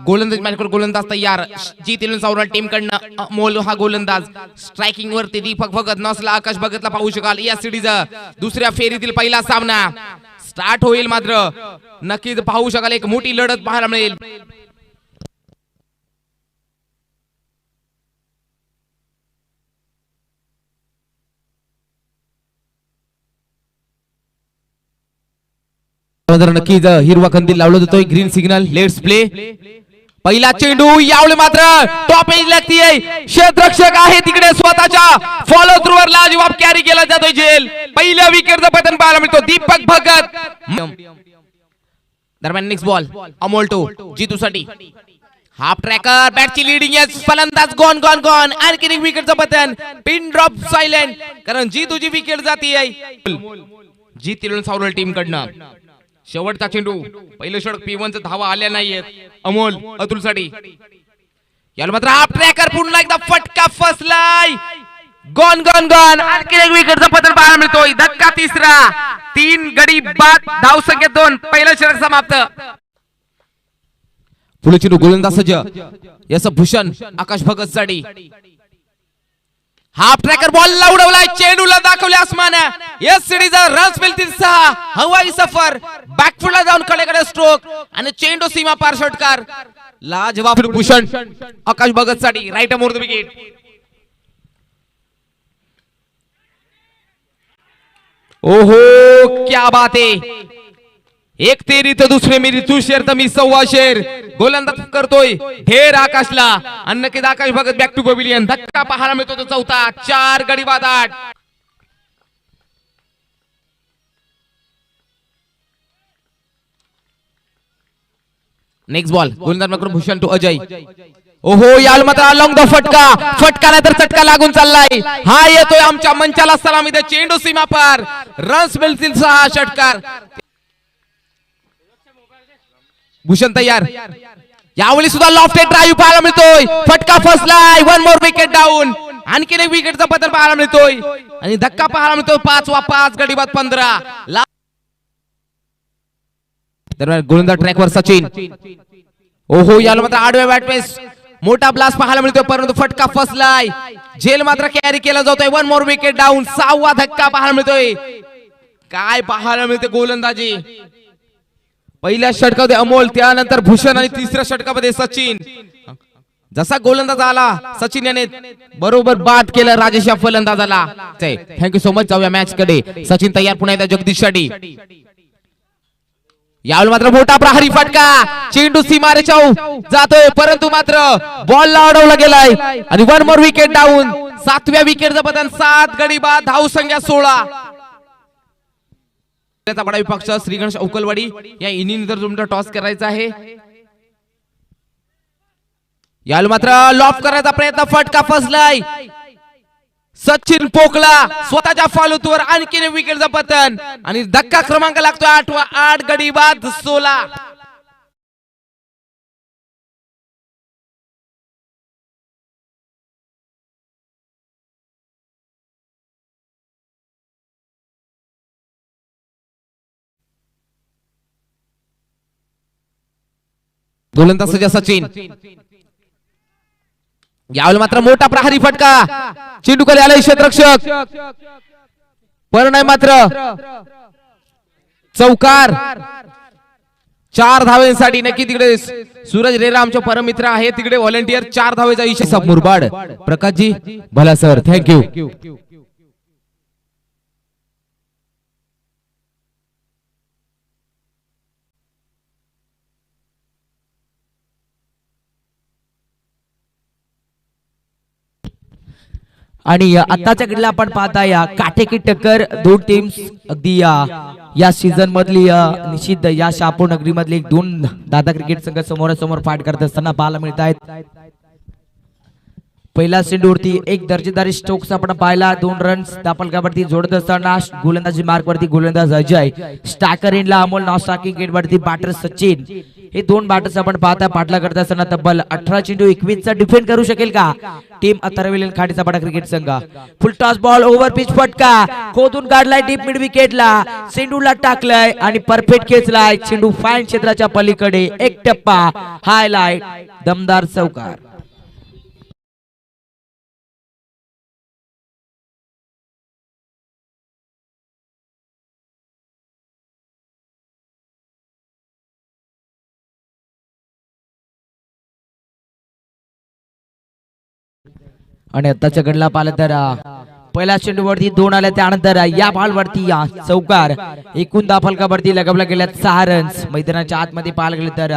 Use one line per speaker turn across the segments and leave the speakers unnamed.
गोलंदाज मॅचकडे गोलंदाज तयार. जीतील सौरव टीम कडनं अमोल हा गोलंदाज. स्ट्रायकिंग वरती दीपक भगत नसला आकाश भगतला पाहू शकाल. या सिरीज दुसऱ्या फेरीतील पहिला सामना स्टार्ट होईल. मात्र नक्कीच पाहू शकाल एक मोठी लढत पाहायला मिळेल. नक्कीच हिरवा कंदील लावला जातोय. Green signal. Let's play. पहिला चेंडू यावेळी मात्र टॉप एज लागतीये. क्षेत्ररक्षक आहे तिकडे स्वतःच्या फॉलो थ्रू वर लाजवाब कॅरी केला जातोय झेल. पहिल्या विकेटचं पतन पाहायला मिळतो दीपक भगत. दरम्यान नेक्स्ट बॉल अमोल टू जीतूसाठी. हाफ ट्रॅकर बॅटची लीडिंग आहे. फलंदाज गॉन गॉन गॉन. आणखी एक विकेटचं पतन. पिन ड्रॉप सायलेंट कारण जीतूची विकेट जातीये. जीतील सावरल टीम कडनं शेवटचा चेंडू. पहिलं षटक P1 धावा आल्या नाहीयेत अमोल अतुल साठी. याला मात्र हाफ ट्रॅकर पुन्हा एकदा फटका फसलाय. Gone gone gone. आणखी एक विकेटचा पतन पाहायला मिळतोय. धक्का तिसरा. 3 गडी बाद. धाव संख्या 2. पहिलं षटक समाप्त. पुढे चेंडू गोलंदाज सज्ज. याचं भूषण आकाश भगत साठी. हाफ ट्रॅकर बॉल उडवलाय. चेंडूला दाखवले आसमान. यस सिरीजचा रन्स मिळतील 6. हवाई सफर. बॅकफुटला जाऊन कडेकडे स्ट्रोक आणि चेंडू सीमा पार षटकार. लाजवाब भूषण आकाश भगत साठी. Right more the wicket. ओहो क्या बात है. एक तेरी तर दुसरे मेरी तू शेर तर मी 1.25 शेर. गोलंदाज करतोय ढेर आकाशला. आणि नक्कीच आकाश भगत बॅक टू पवेलियन. धक्का पाहायला मिळतो तो चौथा. 4 गडी बाद 8. नेक्स्ट बॉल गोलंदाज भूषण टू अजय. ओहो याल मात्र अलॉंग द फटका. फटका नाही तर चटका लागून चाललाय. हा येतोय आमच्या मंचाला सलामी. चेंडू सीमा पार. रन्स मिळतील 6 षटकार. भूषण तयार. यावेळी सुद्धा लॉफ्टेड ड्राइव्ह पाहायला मिळतोय. फटका फसलाय. 1 मोर विकेट डाऊन. आणखी एक विकेटचा पतन पाहायला मिळतोय आणि धक्का पाहायला मिळतोय. 5 गडी बाद 15. दरम्यान गोलंदाज ट्रॅकवर सचिन. ओहो याला मात्र आडव्या बॅटमेस मोठा ब्लास्ट पाहायला मिळतोय परंतु फटका फसलाय. झेल मात्र कॅरी केला जातोय. 1 मोर विकेट डाऊन. 6वा धक्का पाहायला मिळतोय. काय पाहायला मिळते गोलंदाजी. पहिल्या षटकामध्ये अमोल. त्यानंतर भूषण आणि तिसऱ्या षटकामध्ये सचिन. जसा गोलंदाज आला सचिन याने बरोबर बाद केलं राजेश या फलंदाजाला. Thank you so much. जाऊया मॅच कडे. सचिन तयार पुन्हा एकदा जगदीश साठी. यावेळी मात्र मोठा प्रहारी फटका. चेंडू सीमारेच्या जातोय परंतु मात्र बॉल अडवला गेलाय आणि 1 मोर विकेट डाऊन. 7व्या विकेटचं पतन. 7 गडी बाद. धाव संख्या 16. बडा विपक्ष श्रीगणेश उकलवाडी या इनिंग जर तुमचा टॉस करायचा आहे. याला मात्र लॉफ करायचा प्रयत्न. फटका फसलाय. सचिन पोकला स्वतःच्या फॉलोवर. आणखी विकेटचं पतन आणि धक्का क्रमांक लागतोय 8वा. 8 गडी बाद 16. गोलंदाज सज्ज सचिन. यावेळी मात्र मोठा प्रहारी फटका. चेंडू खाली आलाय क्षेत्ररक्षक. पण नाही मात्र चौकार. 4 धावेसाठी. नक्की तिकडे सूरज रेरा आमचे परमित्र आहे तिकडे व्हॉलेंटियर. 4 धावेचा इशारा. मुरबाड प्रकाशजी भला सर. थँक्यू.
आणि आताच्या घडीला आपण पाहता या काटेकी टक्कर 2 टीम्स अगदी या सीझन मधली निश्चित या शहापूर नगरी मधली 2 दादा क्रिकेट संघ समोरासमोर फाईट करत असताना पाहायला मिळत आहेत. पहिला चेंडूवरती एक दर्जेदारी स्ट्रोक्स आपण पाहिला 2 रन्स दापलकावरती जोडत असताना गोलंदाजी मार्क वरती गोलंदाज अजय स्टाकर इनला अमोल नॉन स्ट्रायकिंग गेट वरती बॅटर सचिन हे 2 बॅटर्स आपण पाहता पाठला करत असताना तब्बल 18 चेंडू 21 चा डिफेंड करू शकेल का टीम अथर्वेलन खाडीचा पाडा क्रिकेट संघ फुल टॉस बॉल ओव्हर पिच फटका खोदून काढलाय डीप मिड विकेटला चेंडूला टाकलाय आणि परफेक्ट खेचलाय चेंडू फाईन क्षेत्राच्या पलीकडे एक टप्पा हायलाइट दमदार चौकार आणि आताच्या गडला पाहिलं तर पहिल्या चेंडूवरती 2 आल्या त्यानंतर या बॉलवरती चौकार एकूण 10 फलकावरती लगावला गेल्या 6 रन्स मैदानाच्या आतमध्ये पाहायला गेले तर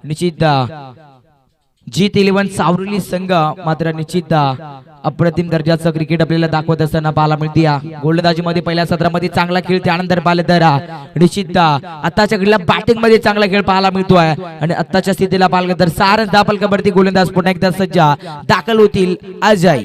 निश्चित जीत 11 सावरुली संघ मात्र निश्चित अप्रतिम दर्जाचं क्रिकेट आपल्याला दाखवत असताना पाहायला मिळते गोलंदाजी मध्ये पहिल्या सत्रामध्ये चांगला खेळ त्यानंतर पाहिलं तर निश्चित आताच्या घडीला बॅटिंग मध्ये चांगला खेळ पाहायला मिळतोय आणि आताच्या स्थितीला पाहिलं तर 6 रन 10 फलकावरती गोलंदाज पुन्हा एकदा सज्ज दाखल होतील अजय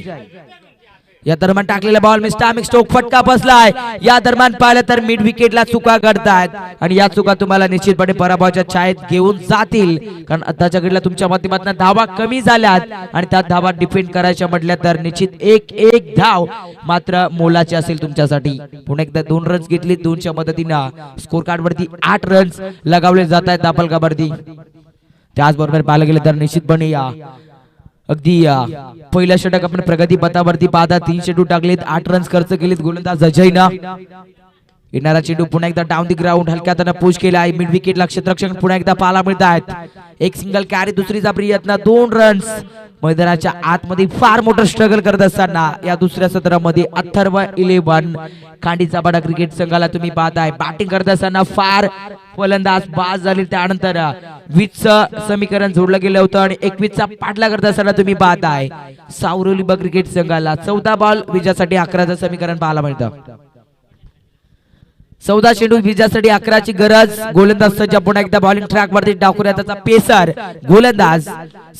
या दरम्यान टाकलेला बॉल मिस्टामिक स्ट्रोक फटका बसलाय या दरम्यान पाहिलं तर मिड विकेटला चुका करतायत आणि या चुका तुम्हाला निश्चितपणे पराभवाच्या छायेत घेऊन जातील कारण आताच्या घडीला तुमच्या माध्यमातून धावा कमी झाल्यात आणि त्या धावा डिफेंड करायच्या म्हटल्या तर निश्चित एक धाव मात्र मोलाची असेल तुमच्यासाठी पुन्हा एकदा 2 रन्स घेतली 2च्या मदतीने स्कोर कार्ड वरती 8 रन्स लगावले जात आहेत दापलकावरती त्याचबरोबर पाहायला गेलं तर निश्चितपणे या अगदी पहिल्या षटक आपण प्रगती पथावरती पाहता 3 चेंडू टाकलेत 8 रन्स खर्च केलेत गोलंदाज अजयना येणारा चेंडू पुन्हा एकदा डाऊन दी ग्राउंड हलक्या त्यानं पुश केला आहे मिड विकेटला क्षेत्ररक्षण पुन्हा एकदा पाहायला मिळत आहेत एक सिंगल कॅरी दुसरीचा प्रयत्न 2 रन्स मैदानाच्या आतमध्ये फार मोठं स्ट्रगल करत असताना या दुसऱ्या सत्रामध्ये अथर्व 11 खांडीचा पाडा क्रिकेट संघाला तुम्ही पाहताय बॅटिंग करत असताना फार फलंदाज बाद झाले त्यानंतर 20 समीकरण जोडलं गेलं होतं आणि 21 चा पाठला करत असताना तुम्ही पाहताय सावरोली क्रिकेट संघाला 14 बॉल विजयासाठी 11चं समीकरण पाहायला मिळतं 14 चेंडू विजयासाठी 11ची गरज गोलंदाज सज्ज पुन्हा एकदा बॉलिंग ट्रॅक वरती टाकूया त्याचा पेसर गोलंदाज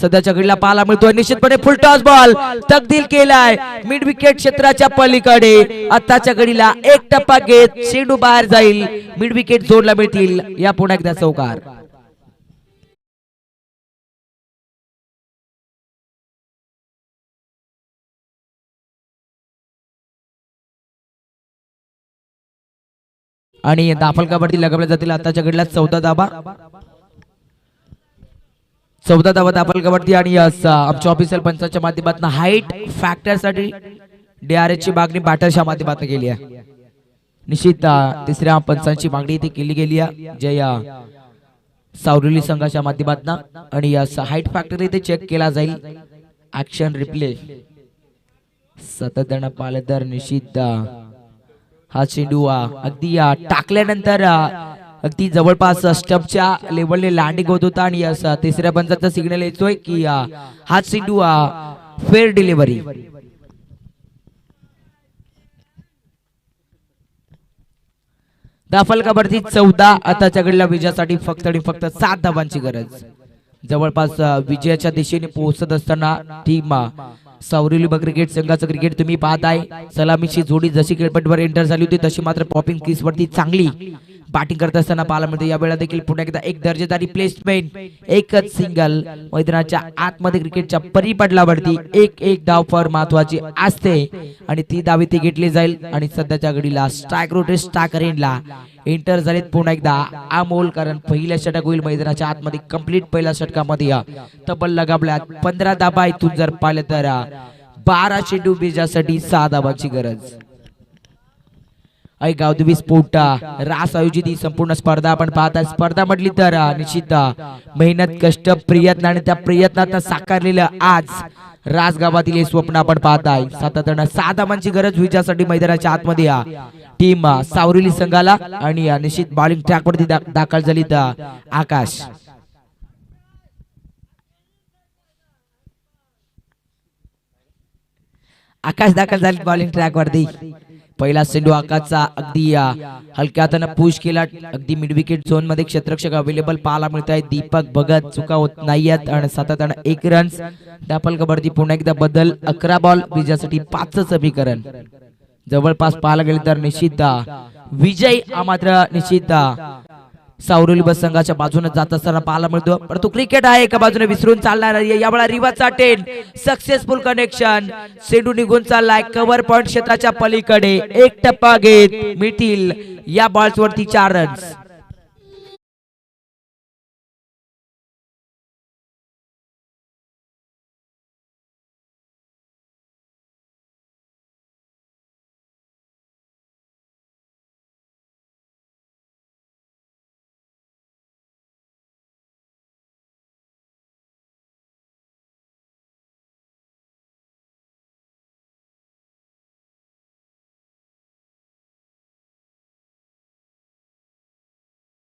सध्याच्या घडीला पाहायला मिळतोय निश्चितपणे फुल टॉस बॉल तकदील केलाय मिड विकेट क्षेत्राच्या पलीकडे आताच्या घडीला एक टप्पा घेत चेंडू बाहेर जाईल मिड विकेट जोडला मिळतील या पुन्हा एकदा चौकार आणि दाफलकावरती लगावल्या जातील आताच्या घडीला 14 धाबा दाफलकावरती आणि आमच्या ऑफिशियल पंचाच्या माध्यमातून हाईट फॅक्टर साठी डीआरएच ची मागणी बॅटरच्या माध्यमातून केली आहे निश्चित तिसऱ्या पंचांची मागणी इथे केली गेली आहे जय सावरुली संघाच्या माध्यमातून आणि हाईट फॅक्टर इथे चेक केला जाईल ऍक्शन रिप्ले सातत्यानं पाहिलं तर निश्चित हा चेंडू अगदी टाकल्यानंतर अगदी जवळपास स्टंपच्या लेवलने लँडिंग होत होता आणि तिसऱ्या पंचाचा सिग्नल येतोय की हा चेंडू फेअर डिलिव्हरी दाफलकावरती 14 आताच्या घडीला विजयासाठी फक्त आणि फक्त 7 धावांची गरज जवळपास विजयाच्या दिशेने पोहोचत असताना टीम सावरुली क्रिकेट संघाचं क्रिकेट तुम्ही पाहताय सलामीची जोडी जशी खेळपट्टीवर एंटर झाली होती तशी मात्र पॉपिंग क्रीज वरती चांगली बॅटिंग करत असताना पाहायला मिळते यावेळेला देखील पुन्हा एकदा एक दर्जेदारी प्लेसमेंट एकच सिंगल मैदानाच्या आतमध्ये क्रिकेटच्या परिपटलावरती एक धाव फार महत्वाची असते आणि ती धाव ती घेतली जाईल आणि सध्याच्या घडीला स्ट्राइक रोटेट स्टाकर एंडला एंटर झालेत पुन्हा एकदा अमोल कारण पहिल्या षटक होईल मैदानाच्या आतमध्ये कंप्लीट पहिल्या षटकामध्ये तब्बल लगावल्यात 15 धाबा इथून जर पाहिलं तर 12 चेंडू बीजासाठी 6 धाबांची गरज गावदेवी स्पोर्ट रास आयोजित ही संपूर्ण स्पर्धा आपण पाहता स्पर्धा म्हटली तर निश्चित मेहनत कष्ट प्रयत्न आणि त्या प्रयत्नात साकारलेलं आज रास गावातील हे स्वप्न आपण पाहताय सातत्यानं 6 धाबांची गरज विजयासाठी मैदानाच्या आतमध्ये टीम सावरुली संघाला आणि निश्चित बॉलिंग ट्रॅक वरती दाखल झाली तर आकाश दाखल झाली बॉलिंग ट्रॅक वरती पहिला चेंडू आकाशचा अगदी हलक्या हाताने पुश केला, अगदी मिड विकेट झोन मध्ये क्षेत्ररक्षक अवेलेबल पाहायला मिळत आहे. दीपक भगत चुका होत नाहीयेत आणि सातत्याने 1 रन्स. डापल कबड्डी पुन्हा एकदा बदल, 11 बॉल विजयासाठी 5 समीकरण. जवळपास पाहायला गेले तर निश्चित विजय हा मात्र निश्चित सावरुली बस संघाच्या बाजूने जात असताना पाहायला मिळतो. परंतु क्रिकेट आहे एका बाजूने विसरून चालणार आहे. यावेळा रिवाचा 10 सक्सेसफुल कनेक्शन. चेंडू निघून चाललाय कव्हर पॉइंट क्षेत्राच्या पलीकडे. 1 टप्पा घेत मिळतील या बॉल्स वरती 4 रन्स.